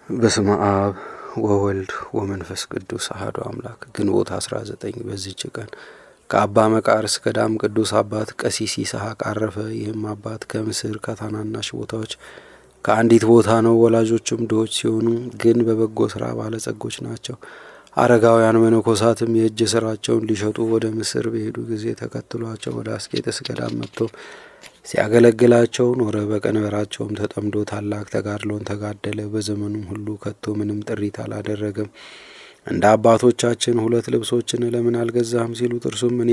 በስመ አብ ወወልድ ወመንፈስ ቅዱስ አሐዱ አምላክ። ግንቦት 19 በዚህች ቀን ከአባ መቃርስ ገዳም ቅዱስ አባት ቀሲስ ይስሐቅ አረፈ። ይህም አባት ከምስር ከታናናሽ ቦታዎች ከአንዲት ቦታ ነው። ወላጆቹም ድሆች ሲሆኑ ግን በበጎ ስራ ባለጸጎች ናቸው። አረጋውያን መነኮሳትም የእጅ ስራቸውን ሊሸጡ ወደ ምስር በሄዱ ጊዜ ተከትሏቸው ወደ አስቄጥስ ገዳም መጥቶ ሲያገለግላቸው ኖረ። በቀንበራቸውም ተጠምዶ ታላቅ ተጋድሎን ተጋደለ። በዘመኑም ሁሉ ከቶ ምንም ጥሪት አላደረገም። እንደ አባቶቻችን 2 ልብሶችን ለምን አልገዛህም ሲሉት እርሱም እኔ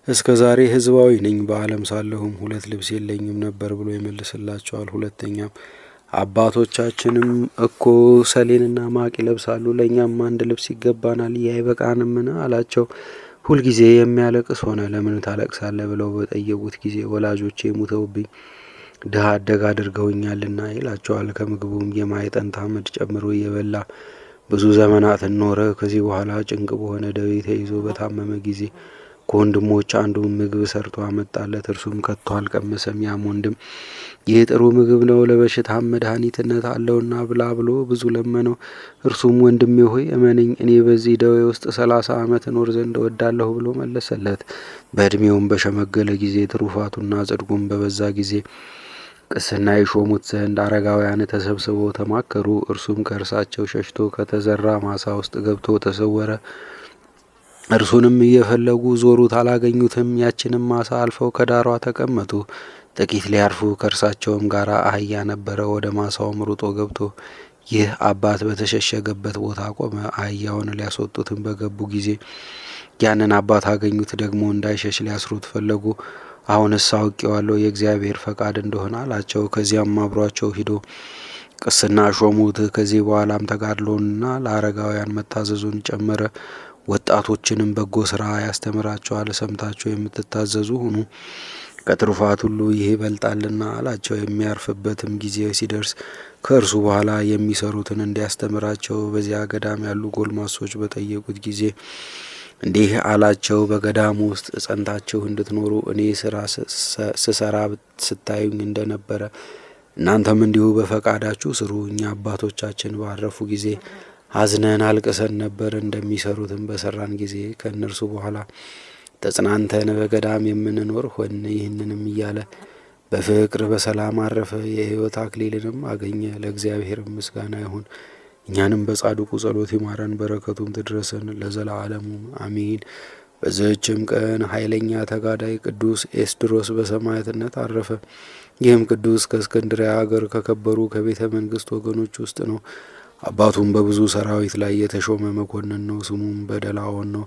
እስከ ዛሬ ሕዝባዊ ነኝ፣ በዓለም ሳለሁም 2 ልብስ የለኝም ነበር ብሎ ይመልስላቸዋል። ሁለተኛም አባቶቻችንም እኮ ሰሌንና ማቅ ይለብሳሉ፣ ለእኛም 1 ልብስ ይገባናል፣ ይህ አይበቃንምን አላቸው። ሁልጊዜ የሚያለቅስ ሆነ። ለምን ታለቅሳለህ ብለው በጠየቁት ጊዜ ወላጆቼ ሙተውብኝ ድሀ አደግ አድርገውኛልና ይላቸዋል። ከምግቡም የማይጠንት አመድ ጨምሮ እየበላ ብዙ ዘመናትን ኖረ። ከዚህ በኋላ ጭንቅ በሆነ ደዌ ተይዞ በታመመ ጊዜ ከወንድሞች አንዱ ምግብ ሰርቶ አመጣለት። እርሱም ከቶ አልቀመሰም። ያም ወንድም ይህ ጥሩ ምግብ ነው፣ ለበሽታም መድኃኒትነት አለውና ብላ ብሎ ብዙ ለመነው። እርሱም ወንድሜ ሆይ እመነኝ፣ እኔ በዚህ ደዌ ውስጥ 30 ዓመት እኖር ዘንድ እወዳለሁ ብሎ መለሰለት። በዕድሜውም በሸመገለ ጊዜ ትሩፋቱና ጽድቁም በበዛ ጊዜ ቅስና ይሾሙት ዘንድ አረጋውያን ተሰብስበው ተማከሩ። እርሱም ከእርሳቸው ሸሽቶ ከተዘራ ማሳ ውስጥ ገብቶ ተሰወረ። እርሱንም እየፈለጉ ዞሩት፣ አላገኙትም። ያችንም ማሳ አልፈው ከዳሯ ተቀመጡ። ጥቂት ሊያርፉ ከእርሳቸውም ጋር አህያ ነበረ። ወደ ማሳውም ሩጦ ገብቶ ይህ አባት በተሸሸገበት ቦታ ቆመ። አህያውን ሊያስወጡትም በገቡ ጊዜ ያንን አባት አገኙት። ደግሞ እንዳይሸሽ ሊያስሩት ፈለጉ። አሁንስ አውቄዋለሁ የእግዚአብሔር ፈቃድ እንደሆነ አላቸው። ከዚያም አብሯቸው ሂዶ ቅስና ሾሙት። ከዚህ በኋላም ተጋድሎንና ለአረጋውያን መታዘዙን ጨመረ። ወጣቶችንም በጎ ስራ ያስተምራቸዋል። ሰምታችሁ የምትታዘዙ ሁኑ፣ ከትሩፋት ሁሉ ይህ ይበልጣልና አላቸው። የሚያርፍበትም ጊዜ ሲደርስ ከእርሱ በኋላ የሚሰሩትን እንዲያስተምራቸው በዚያ ገዳም ያሉ ጎልማሶች በጠየቁት ጊዜ እንዲህ አላቸው። በገዳሙ ውስጥ ጸንታችሁ እንድትኖሩ እኔ ስራ ስሰራ ስታዩኝ እንደነበረ እናንተም እንዲሁ በፈቃዳችሁ ስሩ። እኛ አባቶቻችን ባረፉ ጊዜ አዝነን አልቅሰን ነበር፣ እንደሚሰሩትም በሰራን ጊዜ ከእነርሱ በኋላ ተጽናንተን በገዳም የምንኖር ሆን። ይህንንም እያለ በፍቅር በሰላም አረፈ። የሕይወት አክሊልንም አገኘ። ለእግዚአብሔር ምስጋና ይሁን፣ እኛንም በጻድቁ ጸሎት ይማረን፣ በረከቱም ትድረሰን ለዘላለሙ አሚን። በዚህችም ቀን ኃይለኛ ተጋዳይ ቅዱስ ኤስድሮስ በሰማዕትነት አረፈ። ይህም ቅዱስ ከእስክንድርያ ሀገር ከከበሩ ከቤተ መንግስት ወገኖች ውስጥ ነው። አባቱም በብዙ ሰራዊት ላይ የተሾመ መኮንን ነው። ስሙም በደላዎን ነው።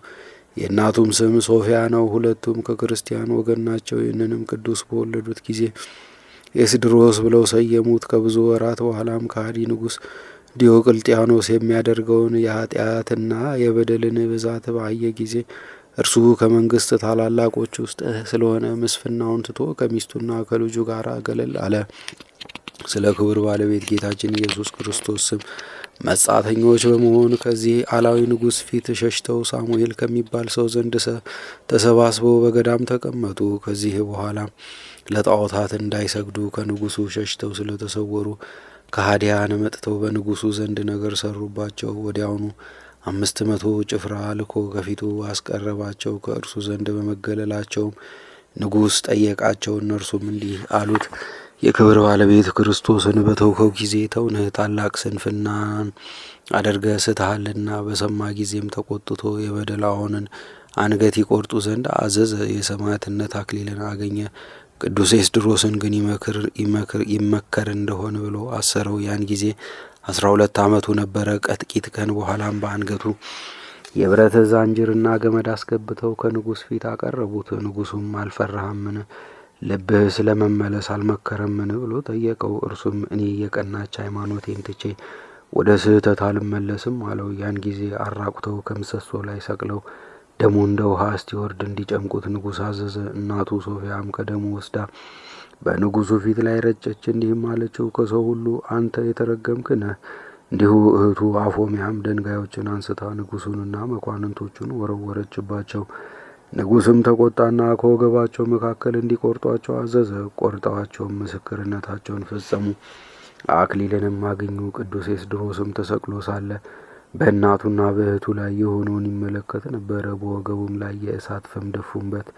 የእናቱም ስም ሶፊያ ነው። ሁለቱም ከክርስቲያን ወገን ናቸው። ይህንንም ቅዱስ በወለዱት ጊዜ ኤስድሮስ ብለው ሰየሙት። ከብዙ ወራት በኋላም ከሃዲ ንጉሥ ዲዮቅልጥያኖስ የሚያደርገውን የኃጢአትና የበደልን ብዛት ባየ ጊዜ እርሱ ከመንግስት ታላላቆች ውስጥ ስለሆነ ምስፍናውን ትቶ ከሚስቱና ከልጁ ጋር ገለል አለ። ስለ ክብር ባለቤት ጌታችን ኢየሱስ ክርስቶስ ስም መጻተኞች በመሆን ከዚህ አላዊ ንጉሥ ፊት ሸሽተው ሳሙኤል ከሚባል ሰው ዘንድ ተሰባስበው በገዳም ተቀመጡ። ከዚህ በኋላ ለጣዖታት እንዳይሰግዱ ከንጉሱ ሸሽተው ስለተሰወሩ ከሃዲያን መጥተው በንጉሱ ዘንድ ነገር ሰሩባቸው። ወዲያውኑ 500 ጭፍራ ልኮ ከፊቱ አስቀረባቸው። ከእርሱ ዘንድ በመገለላቸውም ንጉሥ ጠየቃቸው። እነርሱም እንዲህ አሉት፣ የክብር ባለቤት ክርስቶስን በተውከው ጊዜ ተውንህ፣ ታላቅ ስንፍናን አድርገህ ስተሃልና። በሰማ ጊዜም ተቆጥቶ የበደላዎንን አንገት ይቆርጡ ዘንድ አዘዘ። የሰማዕትነት አክሊልን አገኘ። ቅዱስ ኤስድሮስን ግን ይመከር እንደሆነ ብሎ አሰረው። ያን ጊዜ 12 ዓመቱ ነበረ። ከጥቂት ቀን በኋላም በአንገቱ የብረት ዛንጅርና ገመድ አስገብተው ከንጉሥ ፊት አቀረቡት። ንጉሡም አልፈራህምን? ልብህ ስለመመለስ አልመከረምን? ብሎ ጠየቀው። እርሱም እኔ የቀናች ሃይማኖቴን ትቼ ወደ ስህተት አልመለስም አለው። ያን ጊዜ አራቁተው ከምሰሶ ላይ ሰቅለው ደሙ እንደ ውሃ እስቲወርድ እንዲጨምቁት ንጉሥ አዘዘ። እናቱ ሶፊያም ከደሙ ወስዳ በንጉሡ ፊት ላይ ረጨች። እንዲህም አለችው፣ ከሰው ሁሉ አንተ የተረገምክ ነህ። እንዲሁ እህቱ አፎሚያም ድንጋዮችን አንስታ ንጉሡንና መኳንንቶቹን ወረወረችባቸው። ንጉሥም ተቆጣና ከወገባቸው መካከል እንዲቆርጧቸው አዘዘ። ቆርጠዋቸውም ምስክርነታቸውን ፈጸሙ። አክሊልንም አገኙ። ቅዱስ ኤስድሮስም ተሰቅሎ ሳለ በእናቱና በእህቱ ላይ የሆነውን ይመለከት ነበረ። በወገቡም ላይ የእሳት ፍም ደፉበት።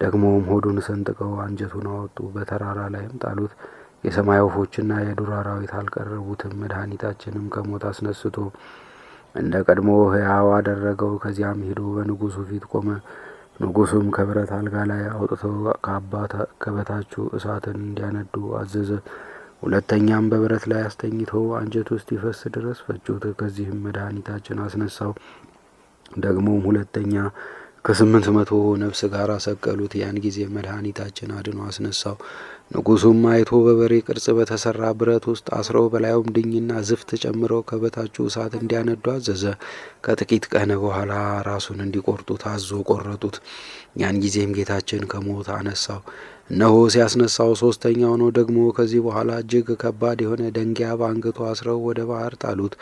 ደግሞም ሆዱን ሰንጥቀው አንጀቱን አወጡ፣ በተራራ ላይም ጣሉት። የሰማይ ወፎችና የዱር አራዊት አልቀረቡትም። መድኃኒታችንም ከሞት አስነስቶ እንደ ቀድሞ ሕያው አደረገው። ከዚያም ሄዶ በንጉሡ ፊት ቆመ። ንጉሡም ከብረት አልጋ ላይ አውጥተው ከበታቹ እሳትን እንዲያነዱ አዘዘ። ሁለተኛም በብረት ላይ አስተኝተው አንጀቱ እስኪፈስ ድረስ ፈጩት። ከዚህም መድኃኒታችን አስነሳው። ደግሞም ሁለተኛ ከ800 ነፍስ ጋር ሰቀሉት። ያን ጊዜ መድኃኒታችን አድኖ አስነሳው። ንጉሡም አይቶ በበሬ ቅርጽ በተሰራ ብረት ውስጥ አስረው በላዩም ድኝና ዝፍት ጨምረው ከበታቹ እሳት እንዲያነዱ አዘዘ። ከጥቂት ቀን በኋላ ራሱን እንዲቆርጡ ታዞ ቆረጡት። ያን ጊዜም ጌታችን ከሞት አነሳው። እነሆ ሲያስነሳው ሶስተኛው ነው። ደግሞ ከዚህ በኋላ እጅግ ከባድ የሆነ ደንጊያ በአንገቱ አስረው ወደ ባህር ጣሉት።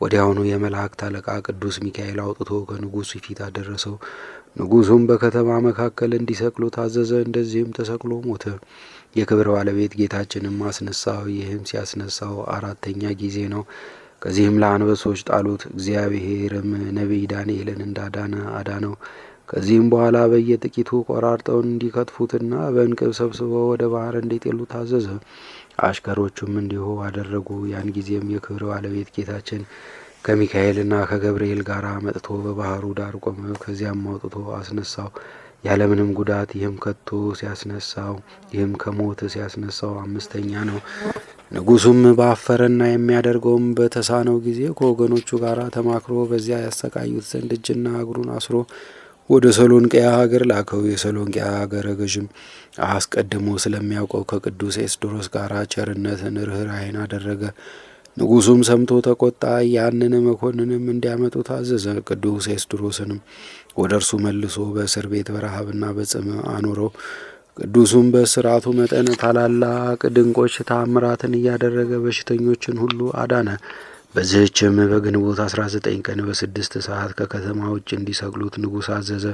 ወዲያውኑ የመላእክት አለቃ ቅዱስ ሚካኤል አውጥቶ ከንጉሡ ፊት አደረሰው። ንጉሡም በከተማ መካከል እንዲሰቅሉ ታዘዘ። እንደዚህም ተሰቅሎ ሞተ። የክብር ባለቤት ጌታችንም አስነሳው። ይህም ሲያስነሳው 4ተኛ ጊዜ ነው። ከዚህም ለአንበሶች ጣሉት። እግዚአብሔርም ነቢይ ዳንኤልን እንዳዳነ አዳነው። ከዚህም በኋላ በየጥቂቱ ቆራርጠውን እንዲከትፉትና በእንቅብ ሰብስበው ወደ ባህር እንዲጥሉ ታዘዘ። አሽከሮቹም እንዲሁ አደረጉ። ያን ጊዜም የክብር ባለቤት ጌታችን ከሚካኤልና ከገብርኤል ጋር መጥቶ በባህሩ ዳር ቆመ። ከዚያም አውጥቶ አስነሳው ያለምንም ጉዳት። ይህም ከሞት ሲያስነሳው 5ተኛ ነው። ንጉሡም ባፈረና የሚያደርገውም በተሳነው ጊዜ ከወገኖቹ ጋር ተማክሮ በዚያ ያሰቃዩት ዘንድ እጅና እግሩን አስሮ ወደ ሰሎንቅያ ሀገር ላከው። የሰሎንቅያ ሀገረ ገዥም አስቀድሞ ስለሚያውቀው ከቅዱስ ኤስድሮስ ጋር ቸርነትን ርኅራኄን አደረገ። ንጉሡም ሰምቶ ተቆጣ። ያንን መኮንንም እንዲያመጡ ታዘዘ። ቅዱስ ኤስድሮስንም ወደ እርሱ መልሶ በእስር ቤት በረሃብና በጽም አኖረው። ቅዱሱም በእስራቱ መጠን ታላላቅ ድንቆች ተአምራትን እያደረገ በሽተኞችን ሁሉ አዳነ። በዚህችም በግንቦት 19 ቀን በ6 ሰዓት ከከተማ ውጭ እንዲሰቅሉት ንጉሥ አዘዘ።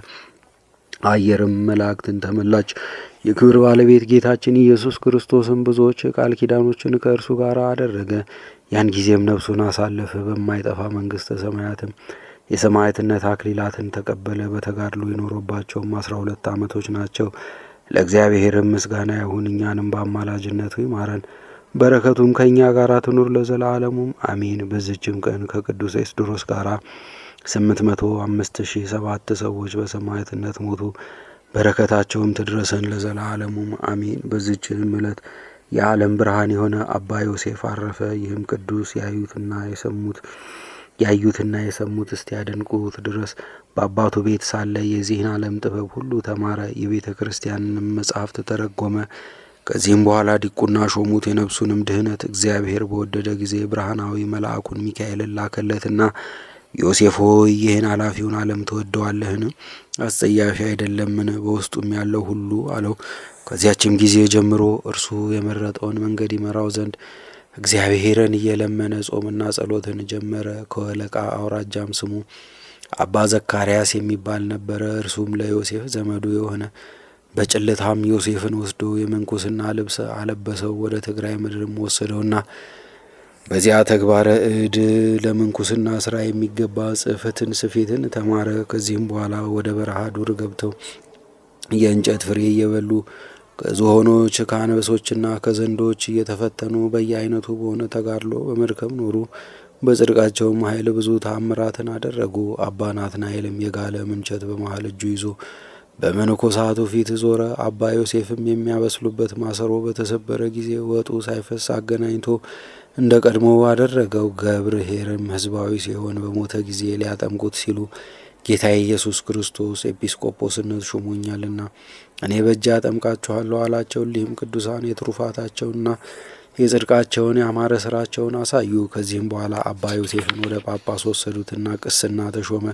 አየርም መላእክትን ተመላች። የክብር ባለቤት ጌታችን ኢየሱስ ክርስቶስም ብዙዎች ቃል ኪዳኖችን ከእርሱ ጋር አደረገ። ያን ጊዜም ነፍሱን አሳለፈ። በማይጠፋ መንግሥተ ሰማያትም የሰማዕትነት አክሊላትን ተቀበለ። በተጋድሎ የኖረባቸውም 12 ዓመቶች ናቸው። ለእግዚአብሔርም ምስጋና ይሁን፣ እኛንም በአማላጅነቱ ይማረን፣ በረከቱም ከእኛ ጋር ትኑር ለዘላለሙም አሜን። በዚችም ቀን ከቅዱስ ኤስድሮስ ጋር 805,007 ሰዎች በሰማዕትነት ሞቱ። በረከታቸውም ትድረሰን ለዘላለሙም አሜን። በዚችም ዕለት የዓለም ብርሃን የሆነ አባ ዮሴፍ አረፈ። ይህም ቅዱስ ያዩትና የሰሙት እስቲያደንቁት ድረስ በአባቱ ቤት ሳለ የዚህን ዓለም ጥበብ ሁሉ ተማረ። የቤተ ክርስቲያንንም መጻሕፍት ተረጎመ። ከዚህም በኋላ ዲቁና ሾሙት። የነፍሱንም ድህነት እግዚአብሔር በወደደ ጊዜ ብርሃናዊ መልአኩን ሚካኤልን ላከለትና ዮሴፍ ሆይ ይህን ኃላፊውን ዓለም ትወደዋለህን? አስጸያፊ አይደለምን? በውስጡም ያለው ሁሉ አለው። ከዚያችም ጊዜ ጀምሮ እርሱ የመረጠውን መንገድ ይመራው ዘንድ እግዚአብሔርን እየለመነ ጾምና ጸሎትን ጀመረ። ከወለቃ አውራጃም ስሙ አባ ዘካርያስ የሚባል ነበረ። እርሱም ለዮሴፍ ዘመዱ የሆነ በጭልታም ዮሴፍን ወስዶ የምንኩስና ልብስ አለበሰው። ወደ ትግራይ ምድርም ወሰደውና በዚያ ተግባረ እድ ለምንኩስና ስራ የሚገባ ጽሕፈትን ስፌትን ተማረ። ከዚህም በኋላ ወደ በረሃ ዱር ገብተው የእንጨት ፍሬ እየበሉ ከዝሆኖች ከአንበሶችና ከዘንዶች እየተፈተኑ በየአይነቱ በሆነ ተጋድሎ በመድከም ኖሩ። በጽድቃቸውም ኃይል ብዙ ተአምራትን አደረጉ። አባ ናትናኤልም የጋለ ምንቸት በመሃል እጁ ይዞ በመነኮሳቱ ፊት ዞረ። አባ ዮሴፍም የሚያበስሉበት ማሰሮ በተሰበረ ጊዜ ወጡ ሳይፈስ አገናኝቶ እንደ ቀድሞ አደረገው። ገብርኄርም ሕዝባዊ ሲሆን በሞተ ጊዜ ሊያጠምቁት ሲሉ ጌታ ኢየሱስ ክርስቶስ ኤጲስቆጶስነት ሾሞኛልና እኔ በእጄ አጠምቃችኋለሁ አላቸው። እሊህም ቅዱሳን የትሩፋታቸውንና የጽድቃቸውን ያማረ ስራቸውን አሳዩ። ከዚህም በኋላ አባ ዮሴፍን ወደ ጳጳስ ወሰዱትና ቅስና ተሾመ።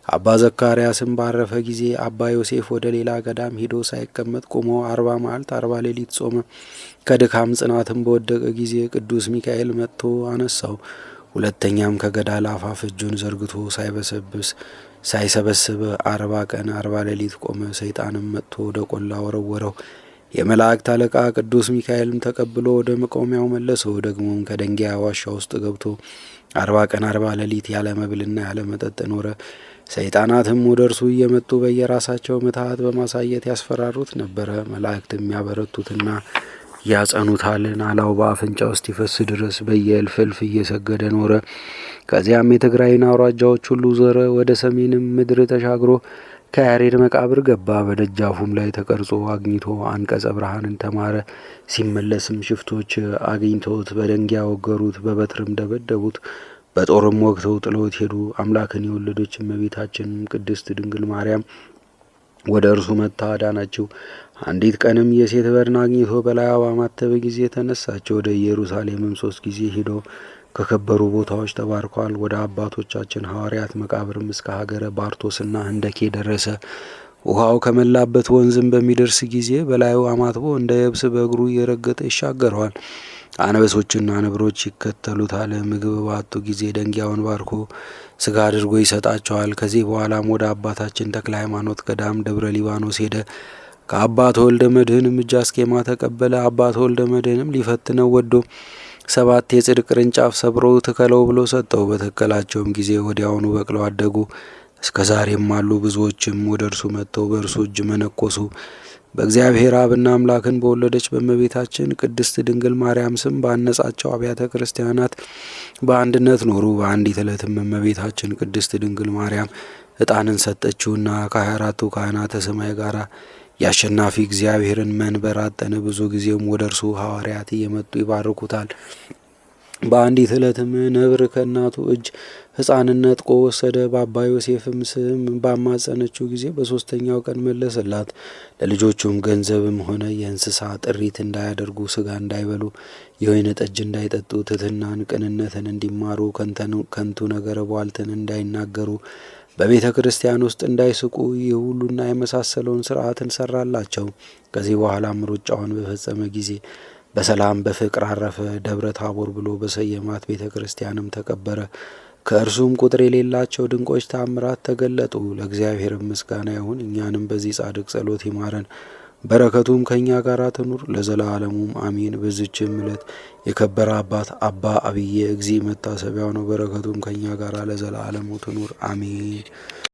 አባ ዘካርያስም ባረፈ ጊዜ አባ ዮሴፍ ወደ ሌላ ገዳም ሂዶ ሳይቀመጥ ቆሞ 40 መዓልት 40 ሌሊት ጾመ። ከድካም ጽናትም በወደቀ ጊዜ ቅዱስ ሚካኤል መጥቶ አነሳው። ሁለተኛም ከገዳል አፋፍ እጁን ዘርግቶ ሳይሰበስብ 40 ቀን 40 ሌሊት ቆመ። ሰይጣንም መጥቶ ወደ ቆላ ወረወረው። የመላእክት አለቃ ቅዱስ ሚካኤልም ተቀብሎ ወደ መቆሚያው መለሰው። ደግሞም ከደንጊያ ዋሻ ውስጥ ገብቶ 40 ቀን 40 ሌሊት ያለ መብልና ያለ መጠጥ ኖረ። ሰይጣናትም ወደ እርሱ እየመጡ በየራሳቸው ምትሃት በማሳየት ያስፈራሩት ነበረ። መላእክትም ያበረቱትና ያጸኑታል። ናላው በአፍንጫው እስኪፈስ ድረስ በየእልፍ እልፍ እየሰገደ ኖረ። ከዚያም የትግራይን አውራጃዎች ሁሉ ዞረ። ወደ ሰሜንም ምድር ተሻግሮ ከያሬድ መቃብር ገባ። በደጃፉም ላይ ተቀርጾ አግኝቶ አንቀጸ ብርሃንን ተማረ። ሲመለስም ሽፍቶች አግኝተውት በደንጊያ ወገሩት፣ በበትርም ደበደቡት፣ በጦርም ወግተው ጥለውት ሄዱ። አምላክን የወለደች እመቤታችን ቅድስት ድንግል ማርያም ወደ እርሱ መጥታ አዳነችው። አንዲት ቀንም የሴት በድን አግኝቶ በላይዋ ባማተበ ጊዜ ተነሳች። ወደ ኢየሩሳሌምም 3 ጊዜ ሄዶ ከከበሩ ቦታዎች ተባርኳል። ወደ አባቶቻችን ሐዋርያት መቃብርም እስከ ሀገረ ባርቶስና ህንደኬ ደረሰ። ውሃው ከመላበት ወንዝም በሚደርስ ጊዜ በላዩ አማትቦ እንደ የብስ በእግሩ እየረገጠ ይሻገረዋል። አንበሶችና ነብሮች ይከተሉታል። ምግብ ባጡ ጊዜ ደንጊያውን ባርኮ ስጋ አድርጎ ይሰጣቸዋል። ከዚህ በኋላም ወደ አባታችን ተክለ ሃይማኖት ገዳም ደብረ ሊባኖስ ሄደ። ከአባት ወልደ መድኅንም እጅ አስኬማ ተቀበለ። አባት ወልደ መድኅንም ሊፈትነው ወዶ 7 የጽድ ቅርንጫፍ ሰብሮ ትከለው ብሎ ሰጠው። በተከላቸውም ጊዜ ወዲያውኑ በቅለው አደጉ። እስከ ዛሬም አሉ። ብዙዎችም ወደ እርሱ መጥተው በእርሱ እጅ መነኮሱ። በእግዚአብሔር አብና አምላክን በወለደች በእመቤታችን ቅድስት ድንግል ማርያም ስም ባነጻቸው አብያተ ክርስቲያናት በአንድነት ኖሩ። በአንዲት ዕለትም እመቤታችን ቅድስት ድንግል ማርያም ዕጣንን ሰጠችውና ከ24ቱ ካህናተ ሰማይ ጋር የአሸናፊ እግዚአብሔርን መንበር አጠነ። ብዙ ጊዜም ወደ እርሱ ሐዋርያት እየመጡ ይባርኩታል። በአንዲት ዕለትም ነብር ከእናቱ እጅ ሕፃንን ነጥቆ ወሰደ። በአባ ዮሴፍም ስም ባማጸነችው ጊዜ በ3ኛው ቀን መለሰላት። ለልጆቹም ገንዘብም ሆነ የእንስሳ ጥሪት እንዳያደርጉ፣ ስጋ እንዳይበሉ፣ የወይን ጠጅ እንዳይጠጡ፣ ትሕትናን፣ ቅንነትን እንዲማሩ፣ ከንቱ ነገረ ቧልትን እንዳይናገሩ፣ በቤተ ክርስቲያን ውስጥ እንዳይስቁ፣ ይህ ሁሉና የመሳሰለውን ሥርዓትን ሰራላቸው። ከዚህ በኋላም ሩጫውን በፈጸመ ጊዜ በሰላም በፍቅር አረፈ። ደብረ ታቦር ብሎ በሰየማት ቤተ ክርስቲያንም ተቀበረ። ከእርሱም ቁጥር የሌላቸው ድንቆች ታምራት ተገለጡ። ለእግዚአብሔር ምስጋና ይሁን፣ እኛንም በዚህ ጻድቅ ጸሎት ይማረን፣ በረከቱም ከእኛ ጋር ትኑር ለዘላለሙም አሜን። በዚችም ዕለት የከበረ አባት አባ አብየ እግዚእ መታሰቢያው ነው። በረከቱም ከእኛ ጋር ለዘላለሙ ትኑር አሜን።